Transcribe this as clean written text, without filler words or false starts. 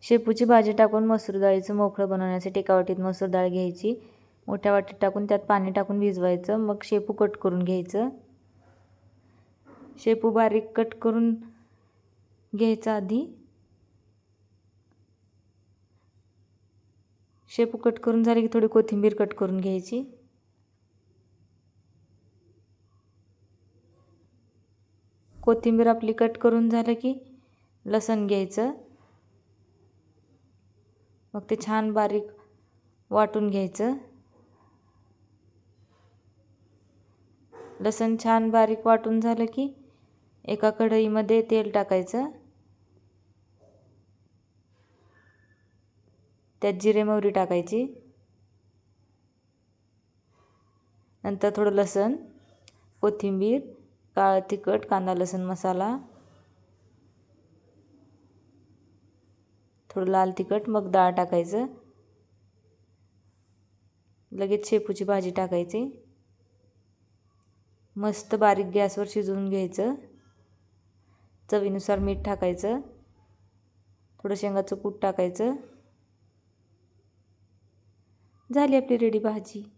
शेपूची भाजी टाकून मसूर डाळीचं मोकळं बनवण्यासाठी एका वाटीत मसूर डाळ घ्यायची, मोठ्या वाटीत टाकून त्यात पाणी टाकून भिजवायचं. मग शेपू कट करून घ्यायचं. शेपू बारीक कट करून घ्यायचा आधी. शेपू कट करून झाले की थोडी कोथिंबीर कट करून घ्यायची. कोथिंबीर आपली कट करून झालं की लसूण घ्यायचं. मग ते छान बारीक वाटून घ्यायचं. लसूण छान बारीक वाटून झालं की एका कढईमध्ये तेल टाकायचं. त्यात जिरे मोहरी टाकायची. नंतर थोडं लसूण, कोथिंबीर, काळं तिखट, कांदा लसूण मसाला, थोडं लाल तिखट, मग डाळ टाकायचं. लगेच शेपूची भाजी टाकायची. मस्त बारीक गॅसवर शिजवून घ्यायचं. चवीनुसार मीठ टाकायचं. थोडं शेंगाचं कूट टाकायचं. झाली आपली रेडी भाजी.